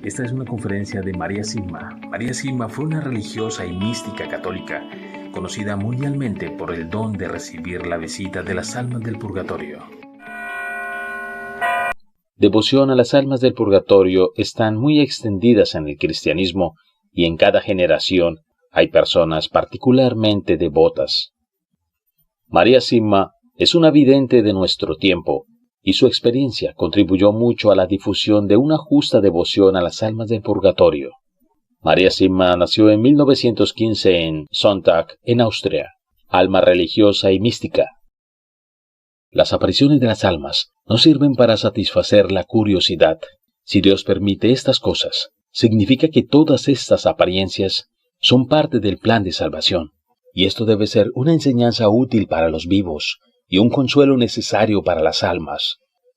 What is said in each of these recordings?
Esta es una conferencia de María Sigma. María Sigma fue una religiosa y mística católica, conocida mundialmente por el don de recibir la visita de las almas del purgatorio. Devoción a las almas del purgatorio están muy extendidas en el cristianismo y en cada generación hay personas particularmente devotas. María Sigma es una vidente de nuestro tiempo y su experiencia contribuyó mucho a la difusión de una justa devoción a las almas del purgatorio. María Sigma nació en 1915 en Sonntag, en Austria, alma religiosa y mística. Las apariciones de las almas no sirven para satisfacer la curiosidad. Si Dios permite estas cosas, significa que todas estas apariencias son parte del plan de salvación, y esto debe ser una enseñanza útil para los vivos y un consuelo necesario para las almas,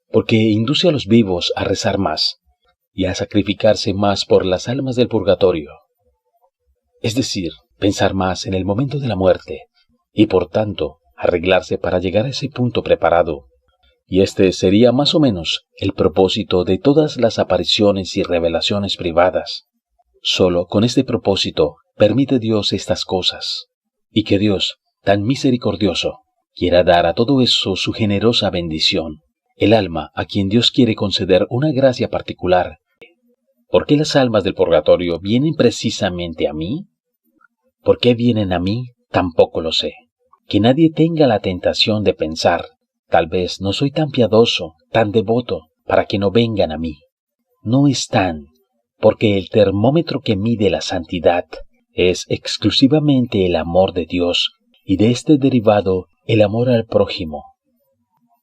porque induce a los vivos a rezar más y a sacrificarse más por las almas del purgatorio. Es decir, pensar más en el momento de la muerte y por tanto arreglarse para llegar a ese punto preparado. Y este sería más o menos el propósito de todas las apariciones y revelaciones privadas. Solo con este propósito permite Dios estas cosas, y que Dios, tan misericordioso, quiera dar a todo eso su generosa bendición. El alma a quien Dios quiere conceder una gracia particular. ¿Por qué las almas del purgatorio vienen precisamente a mí? ¿Por qué vienen a mí? Tampoco lo sé. Que nadie tenga la tentación de pensar, tal vez no soy tan piadoso, tan devoto, para que no vengan a mí. No están, porque el termómetro que mide la santidad es exclusivamente el amor de Dios, y de este derivado el amor al prójimo.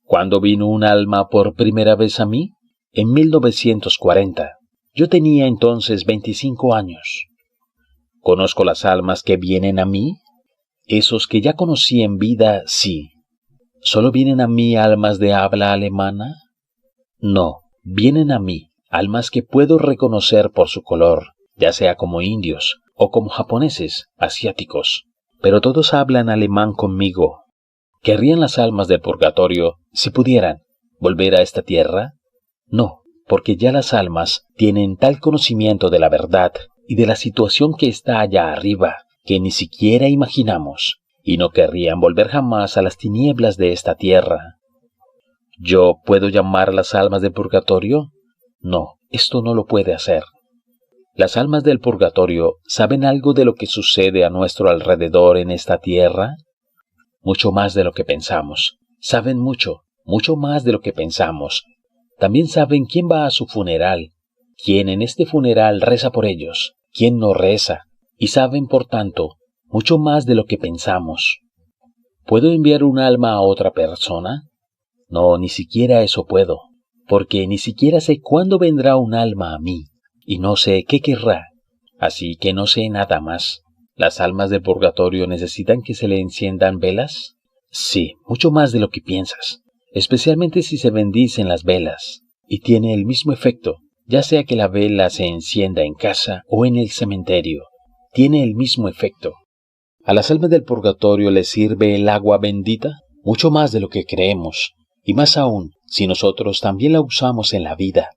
¿Cuándo vino un alma por primera vez a mí? En 1940. Yo tenía entonces 25 años. ¿Conozco las almas que vienen a mí? Esos que ya conocí en vida, sí. ¿Solo vienen a mí almas de habla alemana? No, vienen a mí almas que puedo reconocer por su color, ya sea como indios o como japoneses, asiáticos. Pero todos hablan alemán conmigo. ¿Querrían las almas del purgatorio, si pudieran, volver a esta tierra? No, porque ya las almas tienen tal conocimiento de la verdad y de la situación que está allá arriba, que ni siquiera imaginamos, y no querrían volver jamás a las tinieblas de esta tierra. ¿Yo puedo llamar a las almas del purgatorio? No, esto no lo puede hacer. ¿Las almas del purgatorio saben algo de lo que sucede a nuestro alrededor en esta tierra? Mucho más de lo que pensamos. Saben mucho, mucho más de lo que pensamos. También saben quién va a su funeral, quién en este funeral reza por ellos, quién no reza, y saben, por tanto, mucho más de lo que pensamos. ¿Puedo enviar un alma a otra persona? No, ni siquiera eso puedo, porque ni siquiera sé cuándo vendrá un alma a mí, y no sé qué querrá, así que no sé nada más. ¿Las almas del purgatorio necesitan que se le enciendan velas? Sí, mucho más de lo que piensas, especialmente si se bendicen las velas, y tiene el mismo efecto, ya sea que la vela se encienda en casa o en el cementerio. Tiene el mismo efecto. ¿A las almas del purgatorio les sirve el agua bendita? Mucho más de lo que creemos, y más aún si nosotros también la usamos en la vida,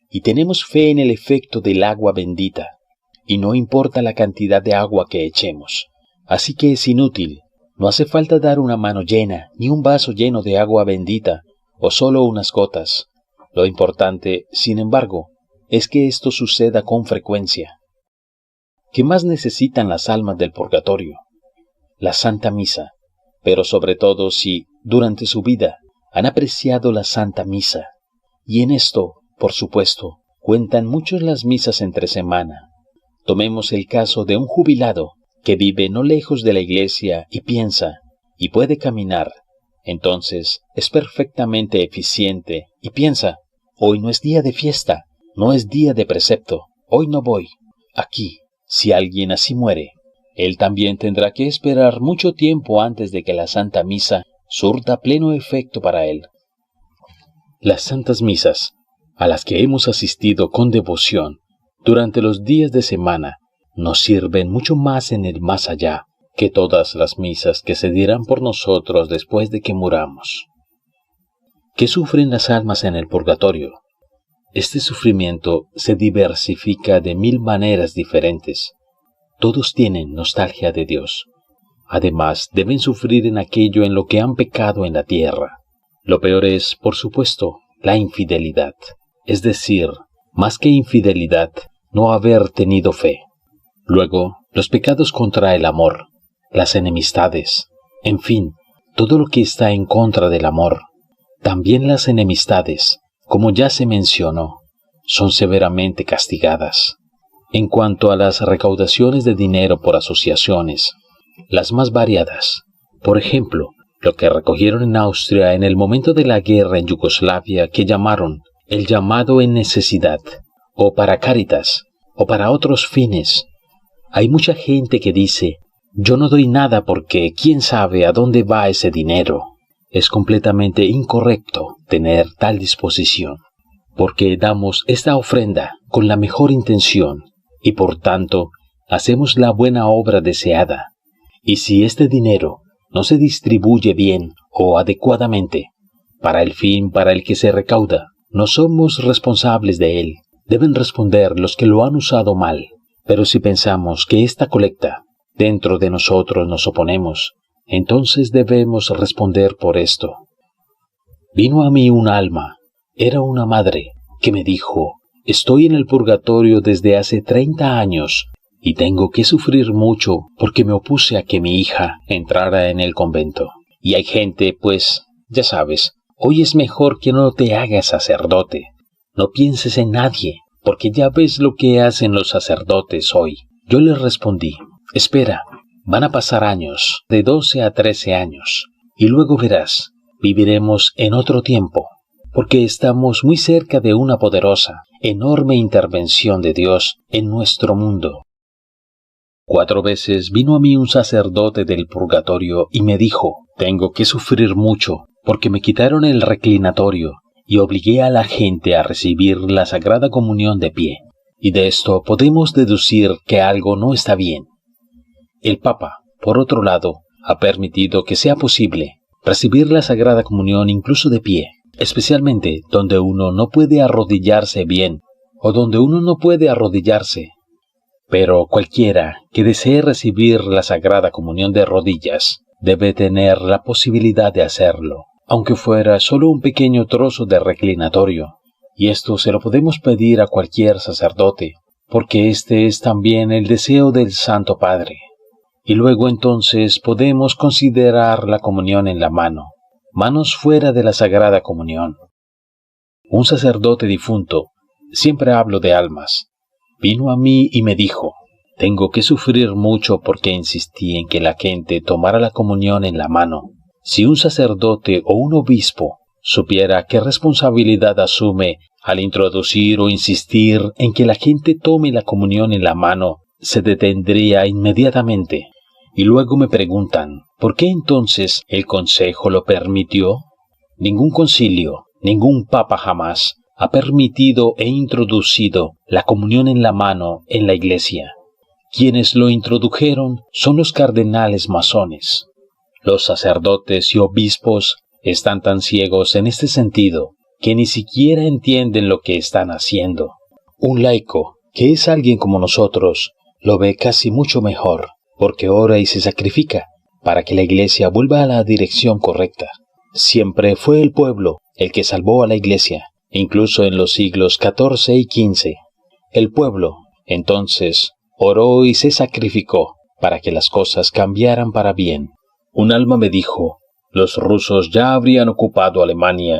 y tenemos fe en el efecto del agua bendita, y no importa la cantidad de agua que echemos. Así que es inútil, no hace falta dar una mano llena, ni un vaso lleno de agua bendita, o solo unas gotas. Lo importante, sin embargo, es que esto suceda con frecuencia. ¿Qué más necesitan las almas del purgatorio? La Santa Misa, pero sobre todo si, durante su vida, han apreciado la Santa Misa. Y en esto, por supuesto, cuentan mucho las misas entre semana. Tomemos el caso de un jubilado que vive no lejos de la iglesia y piensa, y puede caminar. Entonces es perfectamente eficiente y piensa, hoy no es día de fiesta, no es día de precepto, hoy no voy. Aquí, si alguien así muere, él también tendrá que esperar mucho tiempo antes de que la Santa Misa surta pleno efecto para él. Las Santas Misas, a las que hemos asistido con devoción durante los días de semana, nos sirven mucho más en el más allá que todas las misas que se dirán por nosotros después de que muramos. ¿Qué sufren las almas en el purgatorio? Este sufrimiento se diversifica de 1000 maneras diferentes. Todos tienen nostalgia de Dios. Además, deben sufrir en aquello en lo que han pecado en la tierra. Lo peor es, por supuesto, la infidelidad. Es decir, más que infidelidad, no haber tenido fe. Luego, los pecados contra el amor, las enemistades, en fin, todo lo que está en contra del amor. También las enemistades, como ya se mencionó, son severamente castigadas. En cuanto a las recaudaciones de dinero por asociaciones, las más variadas, por ejemplo, lo que recogieron en Austria en el momento de la guerra en Yugoslavia que llamaron el llamado en necesidad, o para Cáritas, o para otros fines. Hay mucha gente que dice, yo no doy nada porque quién sabe a dónde va ese dinero. Es completamente incorrecto tener tal disposición, porque damos esta ofrenda con la mejor intención y por tanto hacemos la buena obra deseada. Y si este dinero no se distribuye bien o adecuadamente para el fin para el que se recauda, no somos responsables de él. Deben responder los que lo han usado mal. Pero si pensamos que esta colecta dentro de nosotros nos oponemos, entonces debemos responder por esto. Vino a mí un alma, era una madre, que me dijo, estoy en el purgatorio desde hace 30 años y tengo que sufrir mucho porque me opuse a que mi hija entrara en el convento. Y hay gente, pues, ya sabes, hoy es mejor que no te hagas sacerdote. No pienses en nadie, porque ya ves lo que hacen los sacerdotes hoy. Yo les respondí, espera, van a pasar años, de 12 a 13 años, y luego verás, viviremos en otro tiempo, porque estamos muy cerca de una poderosa, enorme intervención de Dios en nuestro mundo. 4 veces vino a mí un sacerdote del purgatorio y me dijo, tengo que sufrir mucho, porque me quitaron el reclinatorio y obligué a la gente a recibir la Sagrada Comunión de pie. Y de esto podemos deducir que algo no está bien. El Papa, por otro lado, ha permitido que sea posible recibir la Sagrada Comunión incluso de pie, especialmente donde uno no puede arrodillarse bien o donde uno no puede arrodillarse. Pero cualquiera que desee recibir la Sagrada Comunión de rodillas debe tener la posibilidad de hacerlo, aunque fuera solo un pequeño trozo de reclinatorio. Y esto se lo podemos pedir a cualquier sacerdote, porque este es también el deseo del Santo Padre. Y luego entonces podemos considerar la comunión en la mano, manos fuera de la Sagrada Comunión. Un sacerdote difunto, siempre hablo de almas, vino a mí y me dijo, tengo que sufrir mucho porque insistí en que la gente tomara la comunión en la mano. Si un sacerdote o un obispo supiera qué responsabilidad asume al introducir o insistir en que la gente tome la comunión en la mano, se detendría inmediatamente. Y luego me preguntan, ¿por qué entonces el Consejo lo permitió? Ningún concilio, ningún papa jamás ha permitido e introducido la comunión en la mano en la Iglesia. Quienes lo introdujeron son los cardenales masones. Los sacerdotes y obispos están tan ciegos en este sentido que ni siquiera entienden lo que están haciendo. Un laico, que es alguien como nosotros, lo ve casi mucho mejor, porque ora y se sacrifica para que la Iglesia vuelva a la dirección correcta. Siempre fue el pueblo el que salvó a la Iglesia, incluso en los siglos XIV y XV. El pueblo, entonces, oró y se sacrificó para que las cosas cambiaran para bien. Un alma me dijo, los rusos ya habrían ocupado Alemania